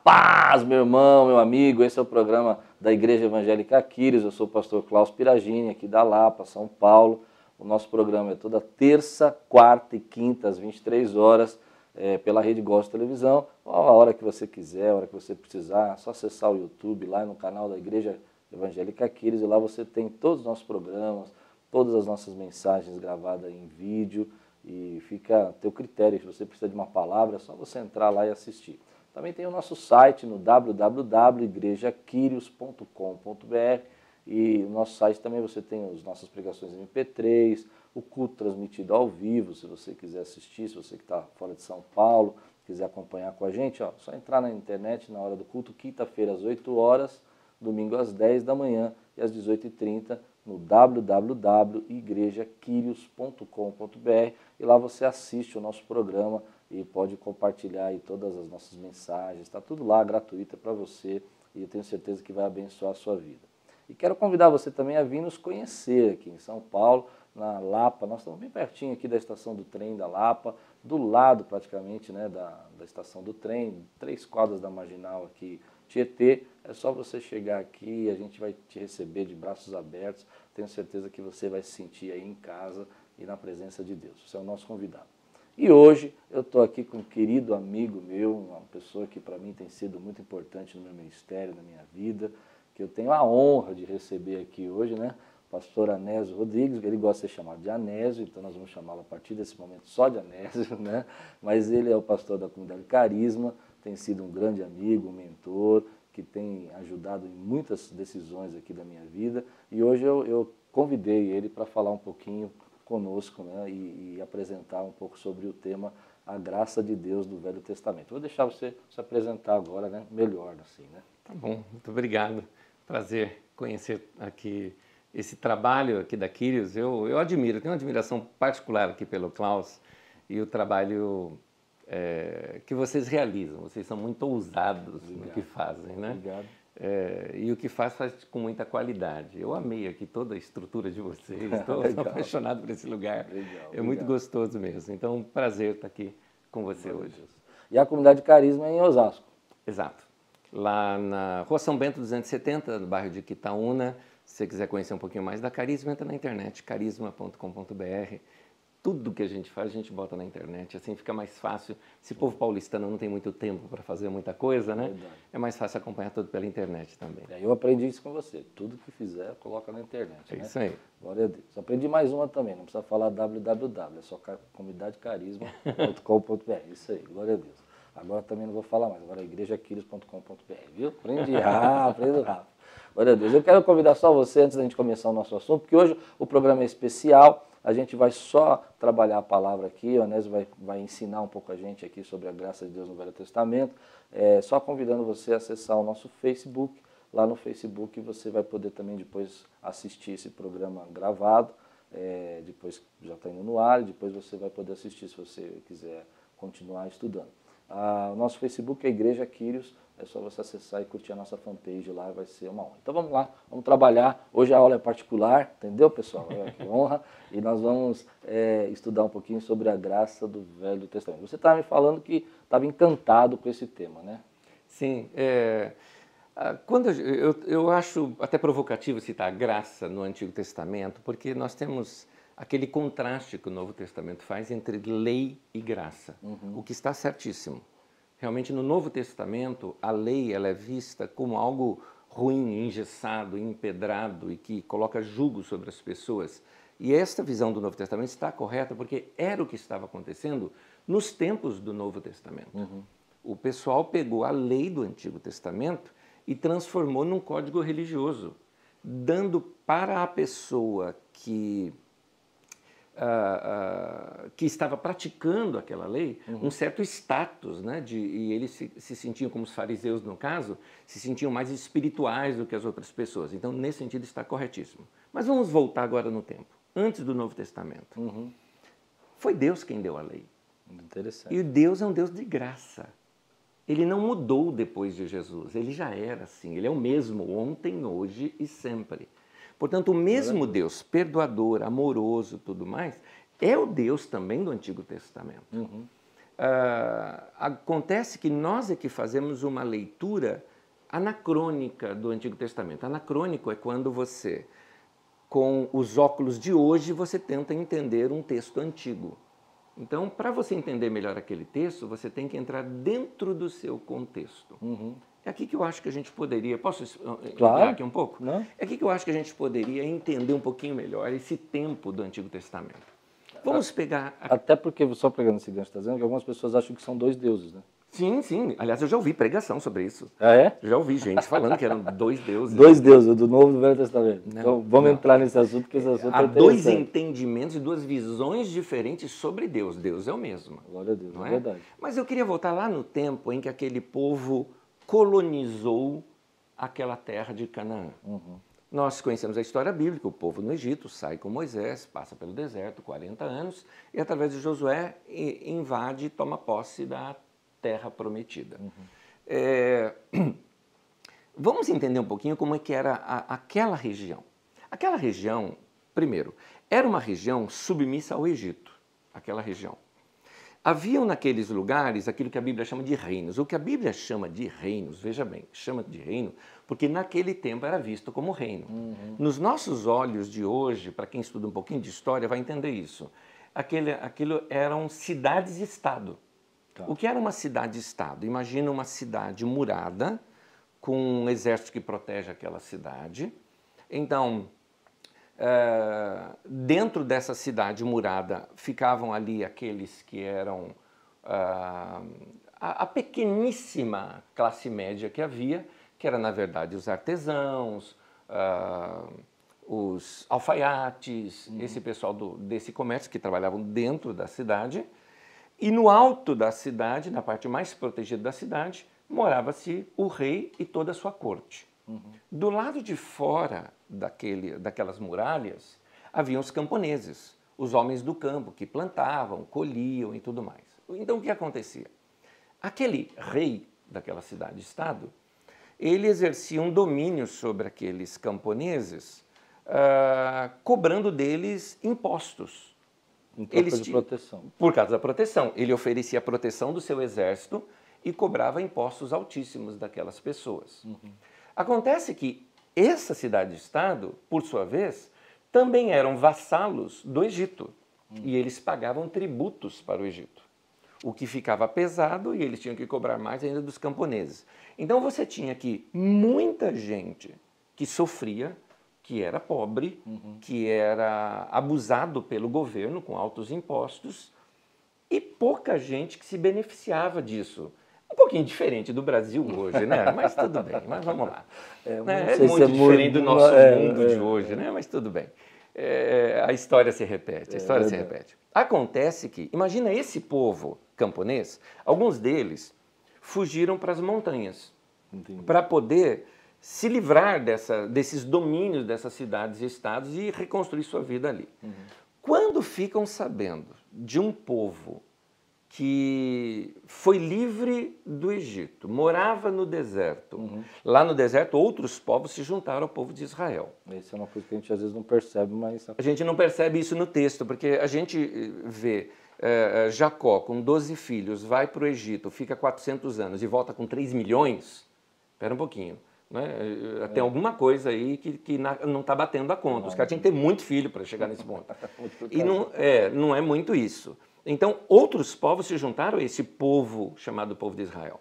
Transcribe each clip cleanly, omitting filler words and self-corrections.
paz, meu irmão, meu amigo. Esse é o programa da Igreja Evangélica Quírios. Eu sou o pastor Klaus Piragini, aqui da Lapa, São Paulo. O nosso programa é toda terça, quarta e quinta, às 23 horas, pela Rede Gospel Televisão. A hora que você quiser, a hora que você precisar, é só acessar o YouTube, lá no canal da Igreja Evangélica Quírios. E lá você tem todos os nossos programas, todas as nossas mensagens gravadas em vídeo. E fica a teu critério, se você precisa de uma palavra, é só você entrar lá e assistir. Também tem o nosso site no www.igrejaquirios.com.br e no nosso site também você tem as nossas pregações em MP3, o culto transmitido ao vivo, se você quiser assistir, se você que está fora de São Paulo, quiser acompanhar com a gente, só entrar na internet na hora do culto, quinta-feira às 8 horas, domingo às 10 da manhã e às 18h30 no www.igrejaquirios.com.br e lá você assiste o nosso programa e pode compartilhar aí todas as nossas mensagens, está tudo lá gratuito para você e eu tenho certeza que vai abençoar a sua vida. E quero convidar você também a vir nos conhecer aqui em São Paulo, na Lapa. Nós estamos bem pertinho aqui da estação do trem da Lapa, do lado praticamente da estação do trem, 3 quadras da Marginal aqui, Tietê. É só você chegar aqui e a gente vai te receber de braços abertos. Tenho certeza que você vai se sentir aí em casa e na presença de Deus. Você é o nosso convidado. E hoje eu estou aqui com um querido amigo meu, uma pessoa que para mim tem sido muito importante no meu ministério, na minha vida, que eu tenho a honra de receber aqui hoje, né? Pastor Anésio Rodrigues, ele gosta de ser chamado de Anésio, então nós vamos chamá-lo a partir desse momento só de Anésio, né? Mas ele é o pastor da comunidade Carisma, tem sido um grande amigo, um mentor, que tem ajudado em muitas decisões aqui da minha vida. E hoje eu convidei ele para falar um pouquinho conosco, né? E apresentar um pouco sobre o tema A Graça de Deus do Velho Testamento. Vou deixar você se apresentar agora, né? Melhor assim, né? Tá bom, muito obrigado. Prazer conhecer aqui esse trabalho aqui da Quírios. Eu admiro, tenho uma admiração particular aqui pelo Klaus e o trabalho que vocês realizam. Vocês são muito ousados no que fazem, né? Obrigado. E o que faz com muita qualidade. Eu amei aqui toda a estrutura de vocês, estou apaixonado por esse lugar. Legal, muito gostoso mesmo. Então, prazer estar aqui com você hoje. E a comunidade Carisma é em Osasco. Exato. Lá na Rua São Bento 270, no bairro de Quitaúna. Se você quiser conhecer um pouquinho mais da Carisma, entra na internet, carisma.com.br. Tudo que a gente faz, a gente bota na internet, assim fica mais fácil. Se o povo paulistano não tem muito tempo para fazer muita coisa, né? Verdade. É mais fácil acompanhar tudo pela internet também. Eu aprendi isso com você. Tudo que fizer, coloca na internet. É né? isso aí. Glória a Deus. Aprendi mais uma também, não precisa falar www, é só comunidadecarisma.com.br. Isso aí, glória a Deus. Agora também não vou falar mais, agora é igrejaquirios.com.br, viu? Aprendi rápido. Glória a Deus. Eu quero convidar só você, antes da gente começar o nosso assunto, porque hoje o programa é especial. A gente vai só trabalhar a palavra aqui, o Anésio vai ensinar um pouco a gente aqui sobre a graça de Deus no Velho Testamento, só convidando você a acessar o nosso Facebook. Lá no Facebook você vai poder também depois assistir esse programa gravado, depois já está indo no ar, e depois você vai poder assistir se você quiser continuar estudando. O nosso Facebook é Igreja Quírios, é só você acessar e curtir a nossa fanpage lá, vai ser uma honra. Então vamos lá, vamos trabalhar. Hoje a aula é particular, entendeu, pessoal? Que honra. E nós vamos estudar um pouquinho sobre a graça do Velho Testamento. Você estava me falando que estava encantado com esse tema, né? Sim, quando eu acho até provocativo citar a graça no Antigo Testamento, porque nós temos aquele contraste que o Novo Testamento faz entre lei e graça, o que está certíssimo. Realmente, no Novo Testamento, a lei ela é vista como algo ruim, engessado, empedrado e que coloca jugo sobre as pessoas. E esta visão do Novo Testamento está correta porque era o que estava acontecendo nos tempos do Novo Testamento. O pessoal pegou a lei do Antigo Testamento e transformou num código religioso, dando para a pessoa que estava praticando aquela lei, um certo status, né? E eles se sentiam, como os fariseus no caso, se sentiam mais espirituais do que as outras pessoas. Então, nesse sentido, está corretíssimo. Mas vamos voltar agora no tempo, antes do Novo Testamento. Foi Deus quem deu a lei. Interessante. E Deus é um Deus de graça. Ele não mudou depois de Jesus, ele já era assim, ele é o mesmo ontem, hoje e sempre. Portanto, o mesmo Deus, perdoador, amoroso, tudo mais, é o Deus também do Antigo Testamento. Acontece que nós é que fazemos uma leitura anacrônica do Antigo Testamento. Anacrônico é quando você, com os óculos de hoje, você tenta entender um texto antigo. Então, para você entender melhor aquele texto, você tem que entrar dentro do seu contexto. É aqui que eu acho que a gente poderia... Posso entrar aqui um pouco? Não? É aqui que eu acho que a gente poderia entender um pouquinho melhor esse tempo do Antigo Testamento. Vamos pegar... Até porque, só pegando esse gancho que está dizendo, que algumas pessoas acham que são dois deuses, né? Sim, sim. Aliás, eu já ouvi pregação sobre isso. Ah, é? Já ouvi gente falando que eram dois deuses. Dois deuses, o do Novo e do Velho Testamento. Não, então, vamos não. entrar nesse assunto, porque esse assunto Há é dois interessante. entendimentos e duas visões diferentes sobre Deus. Deus é o mesmo. Glória a Deus, Não é é? verdade. Mas eu queria voltar lá no tempo em que aquele povo colonizou aquela terra de Canaã. Nós conhecemos a história bíblica, o povo no Egito sai com Moisés, passa pelo deserto, 40 anos, e através de Josué invade e toma posse da terra prometida. Vamos entender um pouquinho como é que era aquela região. Aquela região, primeiro, era uma região submissa ao Egito, aquela região. Haviam naqueles lugares aquilo que a Bíblia chama de reinos. O que a Bíblia chama de reinos, veja bem, chama de reino, porque naquele tempo era visto como reino. Nos nossos olhos de hoje, para quem estuda um pouquinho de história, vai entender isso. Aquilo eram cidades-estado. Tá. O que era uma cidade-estado? Imagina uma cidade murada, com um exército que protege aquela cidade. Então, dentro dessa cidade murada ficavam ali aqueles que eram a pequeníssima classe média que havia, que era, na verdade, os artesãos, os alfaiates, esse pessoal desse comércio que trabalhavam dentro da cidade. E no alto da cidade, na parte mais protegida da cidade, morava-se o rei e toda a sua corte. Do lado de fora daquelas muralhas, haviam os camponeses, os homens do campo, que plantavam, colhiam e tudo mais. Então, o que acontecia? Aquele rei daquela cidade-estado, ele exercia um domínio sobre aqueles camponeses, cobrando deles impostos. Em troca de proteção. Por causa da proteção. Ele oferecia a proteção do seu exército e cobrava impostos altíssimos daquelas pessoas. Acontece que essa cidade-estado, por sua vez, também eram vassalos do Egito. E eles pagavam tributos para o Egito. O que ficava pesado e eles tinham que cobrar mais ainda dos camponeses. Então você tinha aqui muita gente que sofria, que era pobre, que era abusado pelo governo com altos impostos, e pouca gente que se beneficiava disso. Um pouquinho diferente do Brasil hoje, né? Mas tudo bem, mas vamos lá. É muito diferente do nosso mundo de hoje, né? Mas tudo bem. A história se repete, a história se repete. Acontece que, imagina esse povo camponês, alguns deles fugiram para as montanhas para poder se livrar desses domínios dessas cidades e estados e reconstruir sua vida ali. Quando ficam sabendo de um povo que foi livre do Egito, morava no deserto. Lá no deserto, outros povos se juntaram ao povo de Israel. Isso é uma coisa que a gente às vezes não percebe, mas... A gente não percebe isso no texto, porque a gente vê Jacó com 12 filhos, vai para o Egito, fica 400 anos e volta com 3 milhões. Espera um pouquinho. Né? Tem alguma coisa aí que não está batendo a conta. Os caras tinham que ter muito filho para chegar nesse ponto. E não é muito isso. Então, outros povos se juntaram a esse povo chamado povo de Israel.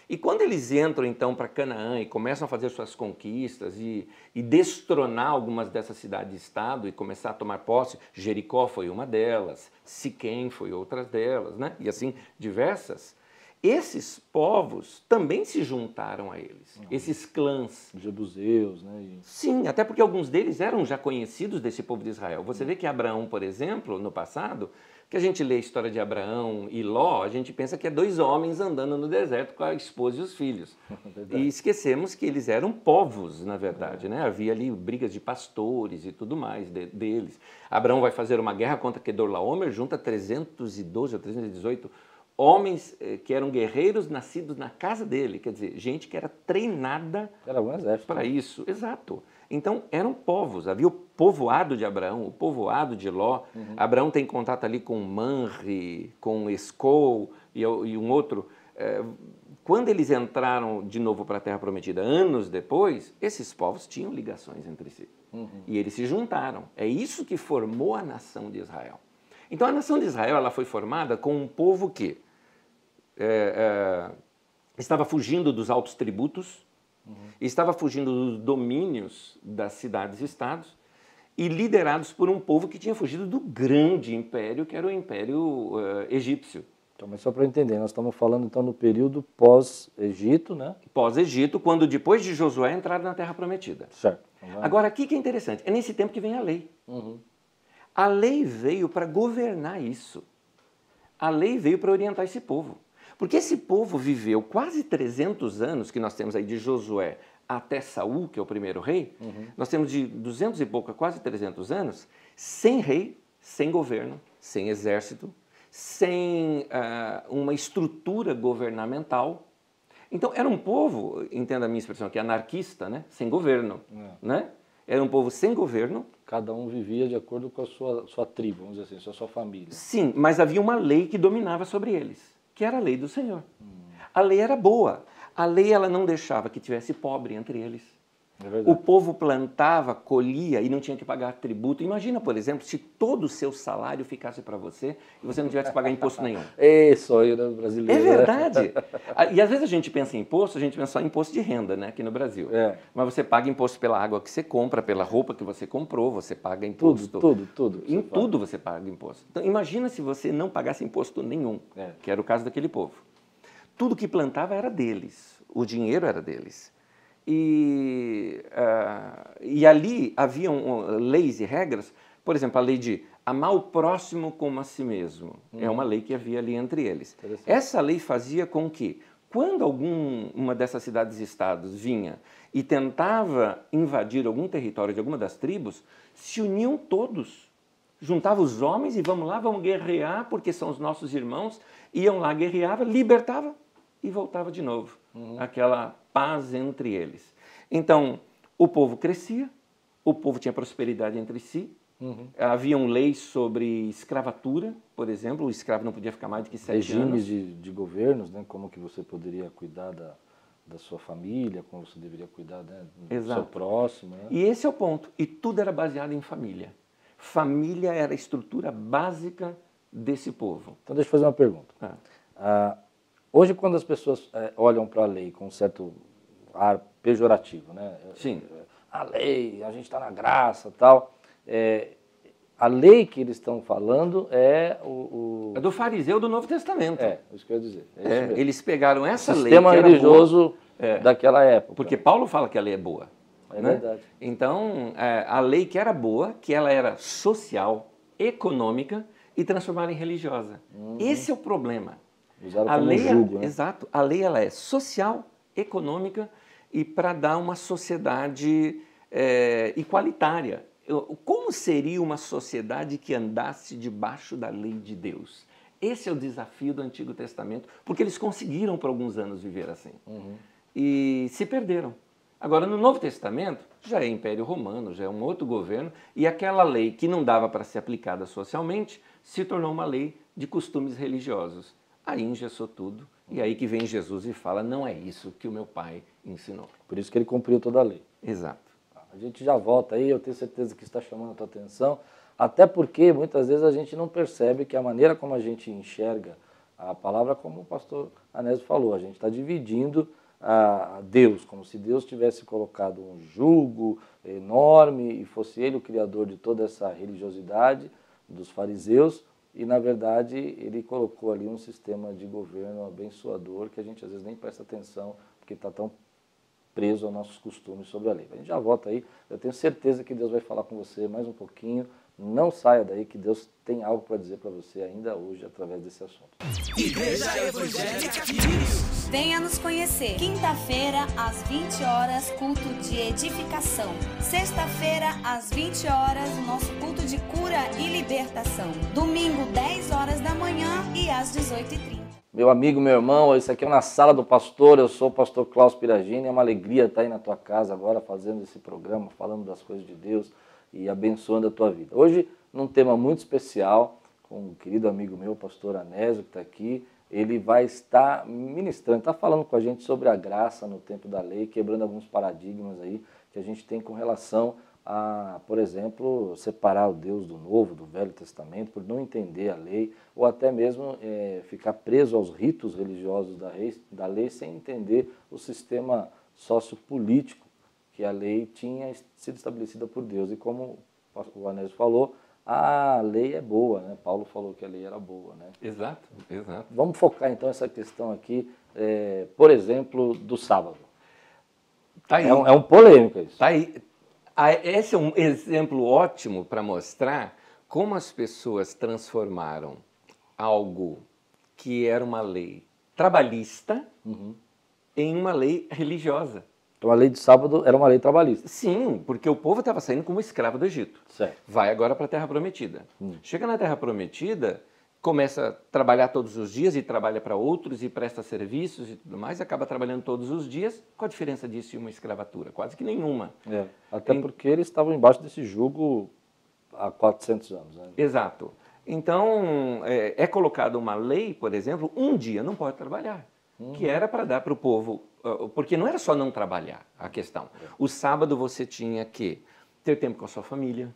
E quando eles entram, então, para Canaã e começam a fazer suas conquistas e destronar algumas dessas cidades-estado e começar a tomar posse, Jericó foi uma delas, Siquém foi outra delas, né? E assim, diversas. Esses povos também se juntaram a eles, esses clãs. Os jebuseus, né? Sim, até porque alguns deles eram já conhecidos desse povo de Israel. Você vê que Abraão, por exemplo, no passado, que a gente lê a história de Abraão e Ló, a gente pensa que é dois homens andando no deserto com a esposa e os filhos. E esquecemos que eles eram povos, na verdade, né? Havia ali brigas de pastores e tudo mais deles. Abraão vai fazer uma guerra contra Quedorlaomer, junta 312 ou 318 homens que eram guerreiros nascidos na casa dele, quer dizer, gente que era treinada para isso. Exato. Então, eram povos. Havia o povoado de Abraão, o povoado de Ló. Abraão tem contato ali com Manre, com Escol e um outro, quando eles entraram de novo para a Terra Prometida anos depois, esses povos tinham ligações entre si. E eles se juntaram. É isso que formou a nação de Israel. Então a nação de Israel ela foi formada com um povo que estava fugindo dos altos tributos, estava fugindo dos domínios das cidades-estados e liderados por um povo que tinha fugido do grande império, que era o Império Egípcio. Então, mas só para eu entender, nós estamos falando então no período pós-Egito, né? Pós-Egito, quando depois de Josué entraram na Terra Prometida. Certo. Agora, aqui que é interessante, é nesse tempo que vem a lei. A lei veio para governar isso. A lei veio para orientar esse povo. Porque esse povo viveu quase 300 anos, que nós temos aí de Josué até Saul, que é o primeiro rei, nós temos de 200 e pouco a quase 300 anos, sem rei, sem governo, sem exército, sem uma estrutura governamental. Então, era um povo, entenda a minha expressão aqui, anarquista, né? Sem governo. Né? Era um povo sem governo. Cada um vivia de acordo com a sua tribo, vamos dizer assim, sua família. Sim, mas havia uma lei que dominava sobre eles, que era a lei do Senhor. A lei era boa. A lei ela não deixava que tivesse pobre entre eles. É o povo plantava, colhia e não tinha que pagar tributo. Imagina, por exemplo, se todo o seu salário ficasse para você e você não tivesse que pagar imposto nenhum. É sonho, né, brasileiro. É verdade. E às vezes a gente pensa em imposto, a gente pensa só em imposto de renda, né, aqui no Brasil. Mas você paga imposto pela água que você compra, pela roupa que você comprou, você paga imposto. Tudo. Em tudo você paga imposto. Então imagina se você não pagasse imposto nenhum, que era o caso daquele povo. Tudo que plantava era deles, o dinheiro era deles. E ali haviam leis e regras, por exemplo, a lei de amar o próximo como a si mesmo. É uma lei que havia ali entre eles. Essa lei fazia com que, quando uma dessas cidades-estados vinha e tentava invadir algum território de alguma das tribos, se uniam todos. Juntavam os homens e vamos lá, vamos guerrear, porque são os nossos irmãos. Iam lá, guerreava, libertava e voltava de novo. Aquela paz entre eles. Então, o povo crescia, o povo tinha prosperidade entre si, haviam leis sobre escravatura, por exemplo, o escravo não podia ficar mais do que 7 anos. Regimes de governos, né? Como que você poderia cuidar da sua família, como você deveria cuidar, né, do seu próximo. Né? E esse é o ponto. E tudo era baseado em família. Família era a estrutura básica desse povo. Então, deixa eu fazer uma pergunta. Hoje, quando as pessoas olham para a lei com um certo ar pejorativo, né? Sim. A lei, a gente está na graça e tal. A lei que eles estão falando é É do fariseu do Novo Testamento. Isso que eu ia dizer. Eles pegaram essa lei. Sistema religioso daquela época. Porque Paulo fala que a lei é boa. É verdade. Então, a lei que era boa, que ela era social, econômica e transformada em religiosa. Esse é o problema. Usaram como um jugo, né? Exato. A lei ela é social, econômica e para dar uma sociedade igualitária. Como seria uma sociedade que andasse debaixo da lei de Deus? Esse é o desafio do Antigo Testamento, porque eles conseguiram por alguns anos viver assim. E se perderam. Agora, no Novo Testamento, já é Império Romano, já é um outro governo, e aquela lei que não dava para ser aplicada socialmente se tornou uma lei de costumes religiosos. Aí engessou tudo, e aí que vem Jesus e fala, não é isso que o meu pai ensinou. Por isso que ele cumpriu toda a lei. Exato. A gente já volta aí, eu tenho certeza que está chamando a tua atenção, até porque muitas vezes a gente não percebe que a maneira como a gente enxerga a palavra, como o pastor Anésio falou, a gente está dividindo a Deus, como se Deus tivesse colocado um jugo enorme e fosse ele o criador de toda essa religiosidade dos fariseus, e, na verdade, ele colocou ali um sistema de governo abençoador que a gente às vezes nem presta atenção, porque está tão preso aos nossos costumes sobre a lei. A gente já volta aí, eu tenho certeza que Deus vai falar com você mais um pouquinho. Não saia daí, que Deus tem algo para dizer para você ainda hoje através desse assunto. Igreja Evangélica Filhos. Venha nos conhecer. Quinta-feira, às 20 horas, culto de edificação. Sexta-feira, às 20 horas, o nosso culto de cura e libertação. Domingo, 10 horas da manhã e às 18h30. Meu amigo, meu irmão, isso aqui é Na Sala do Pastor, eu sou o pastor Klaus Piragini, é uma alegria estar aí na tua casa agora fazendo esse programa, falando das coisas de Deus e abençoando a tua vida. Hoje, num tema muito especial, com um querido amigo meu, o pastor Anésio, que está aqui, ele vai estar ministrando, está falando com a gente sobre a graça no tempo da lei, quebrando alguns paradigmas aí que a gente tem com relação a, por exemplo, separar o Deus do Novo, do Velho Testamento, por não entender a lei, ou até mesmo ficar preso aos ritos religiosos da lei sem entender o sistema sociopolítico que a lei tinha sido estabelecida por Deus. E como o Anésio falou, a lei é boa, né? Paulo falou que a lei era boa, né? Exato, exato. Vamos focar então essa questão aqui, por exemplo, do sábado. Tá aí. É um polêmico isso. Tá aí. Esse é um exemplo ótimo para mostrar como as pessoas transformaram algo que era uma lei trabalhista em uma lei religiosa. Então a lei de sábado era uma lei trabalhista. Sim, porque o povo estava saindo como escravo do Egito. Certo. Vai agora para a Terra Prometida. Chega na Terra Prometida, começa a trabalhar todos os dias e trabalha para outros e presta serviços e tudo mais, acaba trabalhando todos os dias. Qual a diferença disso de uma escravatura? Quase que nenhuma. Até porque eles estavam embaixo desse jugo há 400 anos. Né? Exato. Então, é colocada uma lei, por exemplo, um dia não pode trabalhar, que era para dar para o povo, porque não era só não trabalhar a questão. O sábado você tinha que ter tempo com a sua família.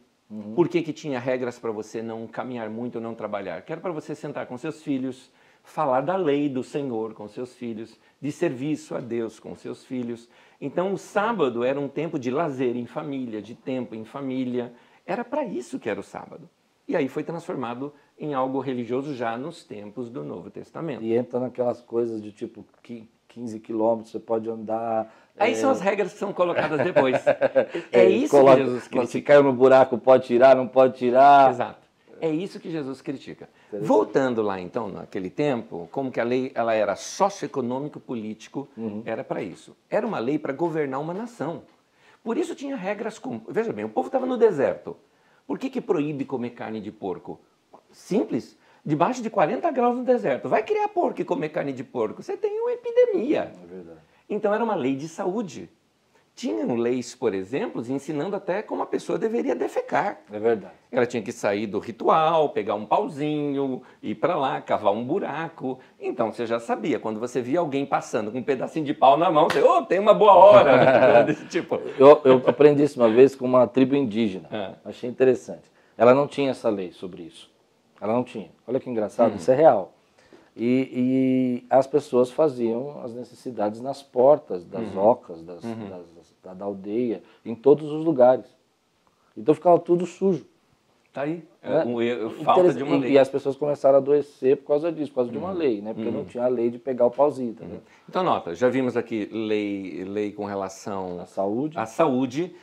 Por que tinha regras para você não caminhar muito ou não trabalhar? Que era para você sentar com seus filhos, falar da lei do Senhor com seus filhos, de serviço a Deus com seus filhos. Então, o sábado era um tempo de lazer em família, de tempo em família. Era para isso que era o sábado. E aí foi transformado em algo religioso já nos tempos do Novo Testamento. E entra naquelas coisas de tipo 15 quilômetros, você pode andar... Aí são as regras que são colocadas depois. É isso que Jesus critica. Se caiu no buraco, pode tirar, não pode tirar. Exato. É isso que Jesus critica. Voltando lá, então, naquele tempo, como que a lei ela era socioeconômico-político, era para isso. Era uma lei para governar uma nação. Por isso tinha regras como... Veja bem, o povo estava no deserto. Por que proíbe comer carne de porco? Simples. Debaixo de 40 graus no deserto. Vai criar porco e comer carne de porco. Você tem uma epidemia. É verdade. Então era uma lei de saúde. Tinham leis, por exemplo, ensinando até como a pessoa deveria defecar. É verdade. Ela tinha que sair do ritual, pegar um pauzinho, ir para lá, cavar um buraco. Então você já sabia, quando você via alguém passando com um pedacinho de pau na mão, você, tem uma boa hora, desse tipo. Eu aprendi isso uma vez com uma tribo indígena. Achei interessante. Ela não tinha essa lei sobre isso. Ela não tinha. Olha que engraçado, isso é real. E as pessoas faziam as necessidades nas portas das ocas, da aldeia, em todos os lugares. Então ficava tudo sujo. Tá aí. Falta de uma lei. E as pessoas começaram a adoecer por causa disso, por causa de uma lei, né? Porque não tinha a lei de pegar o pauzinho. Tá vendo? Então, nota, já vimos aqui lei com relação à saúde.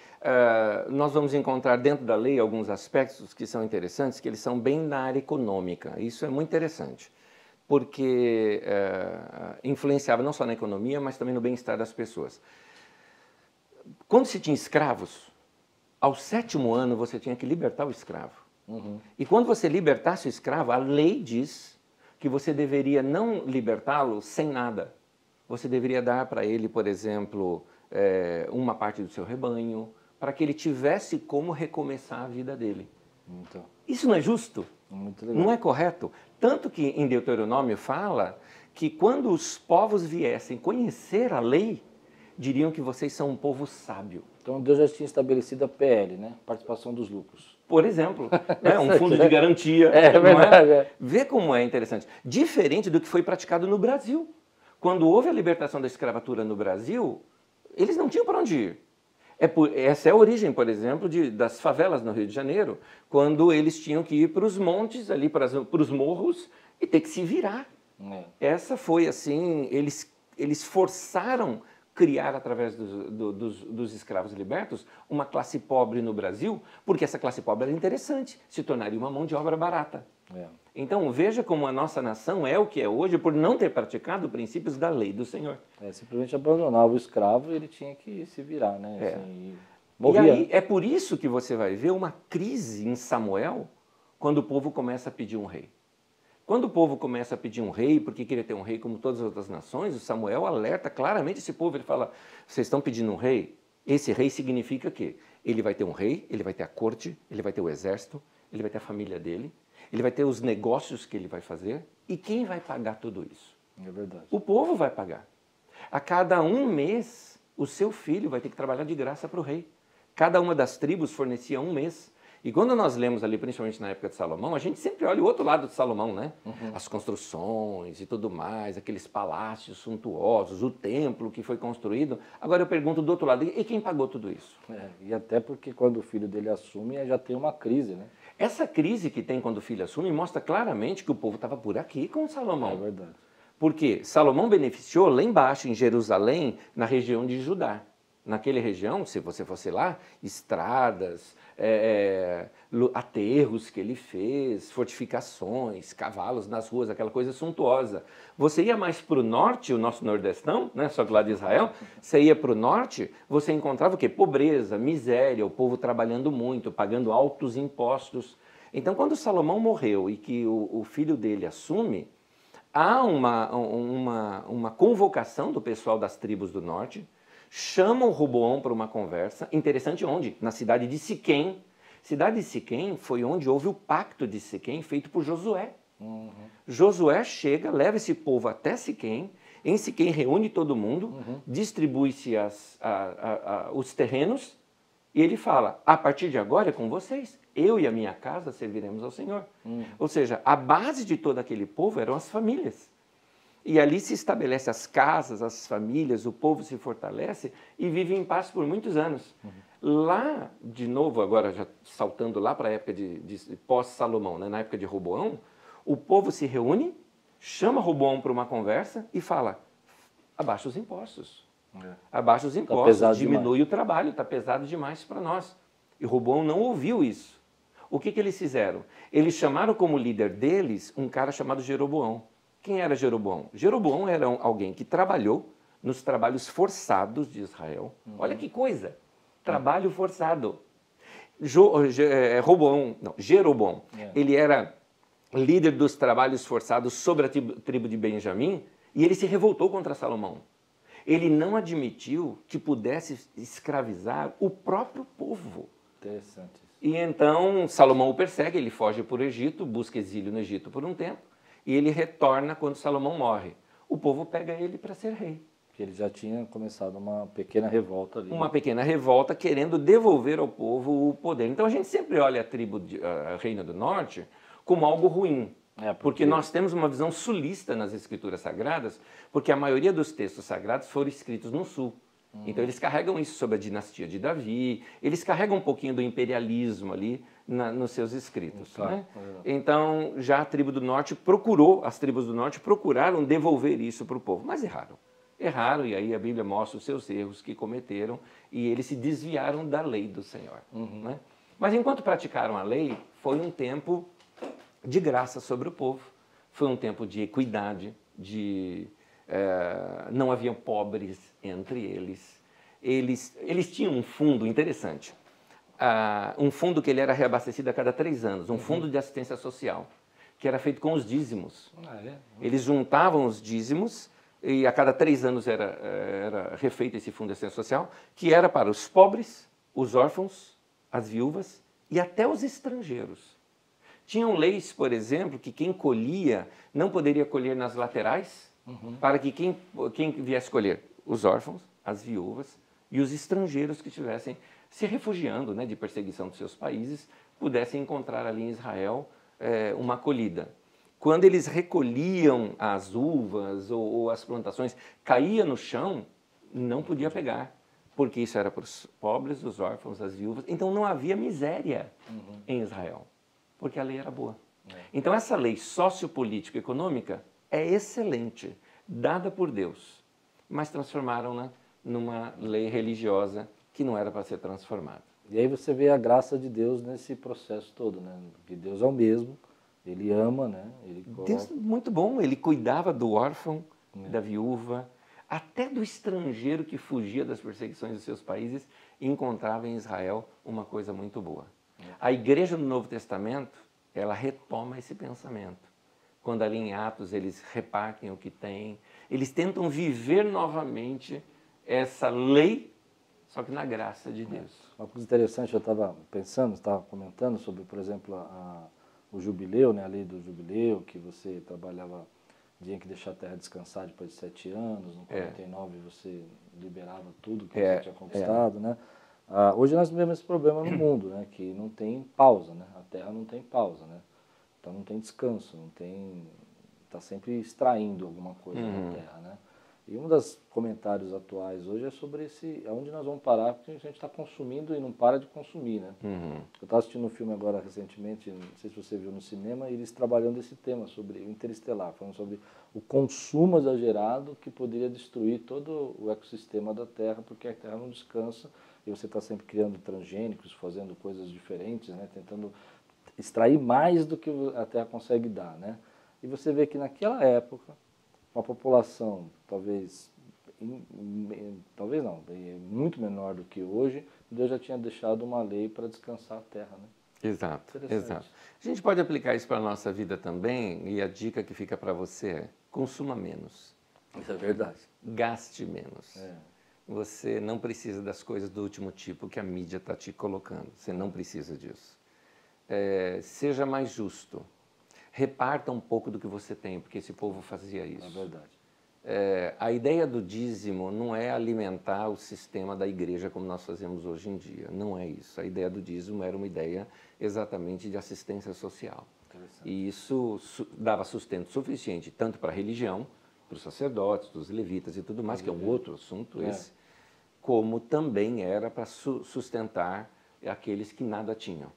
Nós vamos encontrar dentro da lei alguns aspectos que são interessantes, que eles são bem na área econômica. Isso é muito interessante, porque influenciava não só na economia, mas também no bem-estar das pessoas. Quando se tinha escravos, ao 7º ano você tinha que libertar o escravo. E quando você libertasse o escravo, a lei diz que você deveria não libertá-lo sem nada. Você deveria dar para ele, por exemplo, uma parte do seu rebanho, para que ele tivesse como recomeçar a vida dele. Então, isso não é justo? muito legal. Não é correto? Tanto que em Deuteronômio fala que quando os povos viessem conhecer a lei, diriam que vocês são um povo sábio. Então Deus já tinha estabelecido a PL, né? Participação dos lucros. Por exemplo, né? Um fundo de garantia. É verdade. É? Vê como é interessante. Diferente do que foi praticado no Brasil. Quando houve a libertação da escravatura no Brasil, eles não tinham para onde ir. Essa é a origem, por exemplo, das favelas no Rio de Janeiro, quando eles tinham que ir para os montes, ali para os morros, e ter que se virar. Essa foi assim, eles forçaram criar, através dos escravos libertos, uma classe pobre no Brasil, porque essa classe pobre era interessante, se tornaria uma mão de obra barata. Então, veja como a nossa nação é o que é hoje por não ter praticado princípios da lei do Senhor. Simplesmente abandonava o escravo e ele tinha que se virar, né? Assim, e aí, é por isso que você vai ver uma crise em Samuel, quando o povo começa a pedir um rei. Quando o povo começa a pedir um rei, porque queria ter um rei como todas as outras nações, o Samuel alerta claramente esse povo, ele fala, vocês estão pedindo um rei? Esse rei significa que ele vai ter um rei, ele vai ter a corte, ele vai ter o exército, ele vai ter a família dele, ele vai ter os negócios que ele vai fazer. E quem vai pagar tudo isso? É verdade. O povo vai pagar. A cada um mês, o seu filho vai ter que trabalhar de graça para o rei. Cada uma das tribos fornecia um mês. E quando nós lemos ali, principalmente na época de Salomão, a gente sempre olha o outro lado de Salomão, né? As construções e tudo mais, aqueles palácios suntuosos, o templo que foi construído. Agora eu pergunto do outro lado, e quem pagou tudo isso? E até porque quando o filho dele assume, já tem uma crise, né? Essa crise que tem quando o filho assume mostra claramente que o povo estava por aqui com Salomão. É verdade. Porque Salomão beneficiou lá embaixo, em Jerusalém, na região de Judá. Naquela região, se você fosse lá, estradas, aterros que ele fez, fortificações, cavalos nas ruas, aquela coisa suntuosa. Você ia mais para o norte, o nosso nordestão, né, só que lá de Israel, você ia para o norte, você encontrava o quê? Pobreza, miséria, o povo trabalhando muito, pagando altos impostos. Então, quando Salomão morreu e que o filho dele assume, há uma convocação do pessoal das tribos do norte, chamam Roboão para uma conversa, interessante onde? Na cidade de Siquém. Cidade de Siquém foi onde houve o pacto de Siquém feito por Josué. Josué chega, leva esse povo até Siquém, em Siquém reúne todo mundo, distribui-se os terrenos e ele fala, a partir de agora é com vocês, eu e a minha casa serviremos ao Senhor. Ou seja, a base de todo aquele povo eram as famílias. E ali se estabelece as casas, as famílias, o povo se fortalece e vive em paz por muitos anos. Lá, de novo, agora já saltando lá para a época de pós-Salomão, né, na época de Roboão, o povo se reúne, chama Roboão para uma conversa e fala, abaixa os impostos. Abaixa os impostos, diminui o trabalho, está pesado demais para nós. E Roboão não ouviu isso. O que eles fizeram? Eles chamaram como líder deles um cara chamado Jeroboão. Quem era Jeroboão? Jeroboão era alguém que trabalhou nos trabalhos forçados de Israel. Olha que coisa! Trabalho forçado. Jeroboão, ele era líder dos trabalhos forçados sobre a tribo de Benjamim e ele se revoltou contra Salomão. Ele não admitiu que pudesse escravizar o próprio povo. Interessante. E então Salomão o persegue, ele foge para o Egito, busca exílio no Egito por um tempo. E ele retorna quando Salomão morre. O povo pega ele para ser rei. Porque ele já tinha começado uma pequena revolta ali. Uma pequena revolta querendo devolver ao povo o poder. Então a gente sempre olha a Reino do Norte como algo ruim. Porque nós temos uma visão sulista nas Escrituras Sagradas, porque a maioria dos textos sagrados foram escritos no sul. Então eles carregam isso sobre a dinastia de Davi, eles carregam um pouquinho do imperialismo ali nos seus escritos. Né? Então já a tribo do norte as tribos do norte procuraram devolver isso para o povo, mas erraram. Erraram e aí a Bíblia mostra os seus erros que cometeram e eles se desviaram da lei do Senhor. Né? Mas enquanto praticaram a lei, foi um tempo de graça sobre o povo, foi um tempo de equidade, não haviam pobres entre eles. Eles tinham um fundo interessante, um fundo que ele era reabastecido a cada 3 anos, um fundo de assistência social, que era feito com os dízimos. Eles juntavam os dízimos e a cada 3 anos era refeito esse fundo de assistência social, que era para os pobres, os órfãos, as viúvas e até os estrangeiros. Tinham leis, por exemplo, que quem colhia não poderia colher nas laterais, para que quem viesse colher? Os órfãos, as viúvas e os estrangeiros que estivessem se refugiando, né, de perseguição dos seus países, pudessem encontrar ali em Israel uma acolhida. Quando eles recolhiam as uvas ou as plantações, caía no chão, não podia pegar, porque isso era para os pobres, os órfãos, as viúvas. Então não havia miséria em Israel, porque a lei era boa. Então essa lei sociopolítico-econômica é excelente, dada por Deus, mas transformaram-na numa lei religiosa que não era para ser transformada. E aí você vê a graça de Deus nesse processo todo, né? Porque Deus é o mesmo, Ele ama, né? Deus muito bom, Ele cuidava do órfão, da viúva, até do estrangeiro que fugia das perseguições dos seus países e encontrava em Israel uma coisa muito boa. A igreja do Novo Testamento, ela retoma esse pensamento. Quando ali em Atos eles repartem o que têm, eles tentam viver novamente essa lei só que na graça de Deus. Uma coisa interessante, eu estava pensando, estava comentando sobre, por exemplo, o jubileu, né, a lei do jubileu, que você trabalhava, tinha que deixar a terra descansar depois de 7 anos, no 49 você liberava tudo que você tinha conquistado, né? Hoje nós vivemos esse problema no mundo, né, que não tem pausa, né? A terra não tem pausa, né? Então não tem descanso, não tem, está sempre extraindo alguma coisa da terra, né? E um dos comentários atuais hoje é sobre aonde nós vamos parar, porque a gente está consumindo e não para de consumir, né? Eu estava assistindo um filme agora recentemente, não sei se você viu no cinema, e eles trabalhando esse tema sobre o Interestelar, falando sobre o consumo exagerado que poderia destruir todo o ecossistema da Terra, porque a Terra não descansa e você está sempre criando transgênicos, fazendo coisas diferentes, né? Tentando extrair mais do que a Terra consegue dar, né? E você vê que naquela época, uma população talvez não, muito menor do que hoje, Deus já tinha deixado uma lei para descansar a terra, né? Exato, exato. A gente pode aplicar isso para a nossa vida também, e a dica que fica para você é: consuma menos. Isso é verdade. Gaste menos. Você não precisa das coisas do último tipo que a mídia está te colocando. Você não precisa disso. Seja mais justo. Reparta um pouco do que você tem, porque esse povo fazia isso. É verdade. A ideia do dízimo não é alimentar o sistema da igreja como nós fazemos hoje em dia. Não é isso. A ideia do dízimo era uma ideia exatamente de assistência social. E isso dava sustento suficiente tanto para a religião, para os sacerdotes, para os levitas e tudo mais, que é um outro assunto esse, como também era para sustentar aqueles que nada tinham.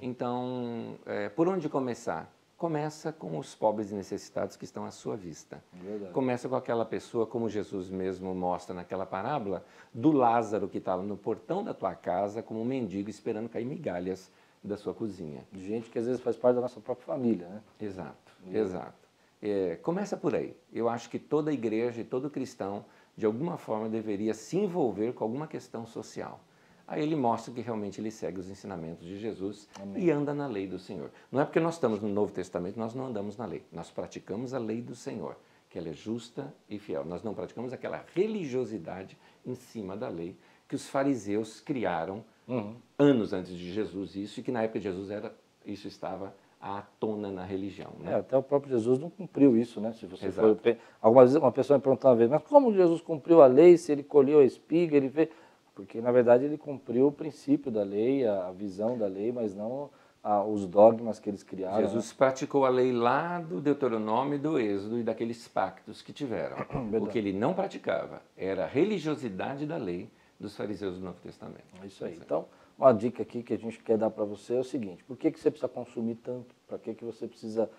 Então, por onde começar? Começa com os pobres e necessitados que estão à sua vista. Começa com aquela pessoa, como Jesus mesmo mostra naquela parábola, do Lázaro que estava no portão da tua casa como um mendigo esperando cair migalhas da sua cozinha. Gente que às vezes faz parte da nossa própria família, né? Exato, exato. Começa por aí. Eu acho que toda igreja e todo cristão, de alguma forma, deveria se envolver com alguma questão social. Aí ele mostra que realmente ele segue os ensinamentos de Jesus e anda na lei do Senhor. Não é porque nós estamos no Novo Testamento, nós não andamos na lei. Nós praticamos a lei do Senhor, que ela é justa e fiel. Nós não praticamos aquela religiosidade em cima da lei que os fariseus criaram anos antes de Jesus, isso, e que na época de Jesus isso estava à tona na religião. Né? Até o próprio Jesus não cumpriu isso, né? Se você for, algumas vezes uma pessoa me perguntou uma vez, mas como Jesus cumpriu a lei se ele colheu a espiga, ele fez... Porque, na verdade, ele cumpriu o princípio da lei, a visão da lei, mas não os dogmas que eles criaram. Jesus praticou a lei lá do Deuteronômio e do Êxodo e daqueles pactos que tiveram. O que ele não praticava era a religiosidade da lei dos fariseus do Novo Testamento. É isso aí. Então, uma dica aqui que a gente quer dar para você é o seguinte: por que você precisa consumir tanto? Para que você precisa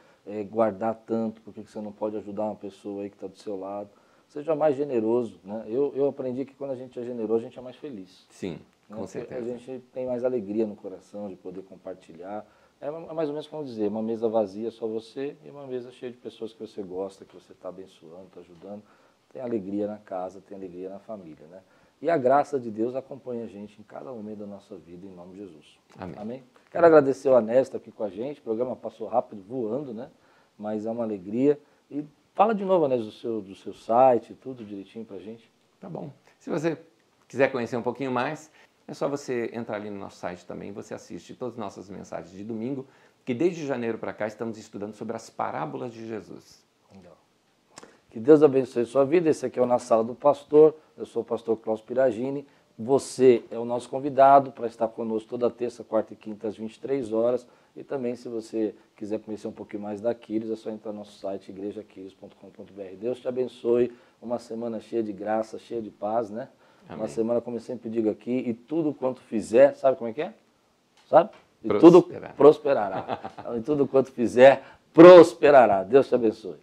guardar tanto? Por que você não pode ajudar uma pessoa aí que está do seu lado? Seja mais generoso, né? Eu aprendi que quando a gente é generoso, a gente é mais feliz. Sim, né? com certeza. A gente tem mais alegria no coração de poder compartilhar. É mais ou menos como dizer, uma mesa vazia só você e uma mesa cheia de pessoas que você gosta, que você está abençoando, está ajudando. Tem alegria na casa, tem alegria na família, né? E a graça de Deus acompanha a gente em cada momento da nossa vida, em nome de Jesus. Amém. Amém? Quero agradecer o Anésio aqui com a gente. O programa passou rápido, voando, né? Mas é uma alegria. E fala de novo, Anésio, do seu site, tudo direitinho pra gente. Tá bom. Se você quiser conhecer um pouquinho mais, é só você entrar ali no nosso site também. Você assiste todas as nossas mensagens de domingo, que desde janeiro para cá estamos estudando sobre as parábolas de Jesus. Legal. Que Deus abençoe sua vida. Esse aqui é o Na Sala do Pastor. Eu sou o pastor Cláudio Piragini. Você é o nosso convidado para estar conosco toda terça, quarta e quinta às 23 horas. E também, se você quiser conhecer um pouquinho mais da Aquiles, é só entrar no nosso site, igrejaquiles.com.br. Deus te abençoe, uma semana cheia de graça, cheia de paz, né? Amém. Uma semana, como eu sempre digo aqui, e tudo quanto fizer, sabe como é que é? Sabe? E prosperará. tudo prosperará. E tudo quanto fizer, prosperará. Deus te abençoe.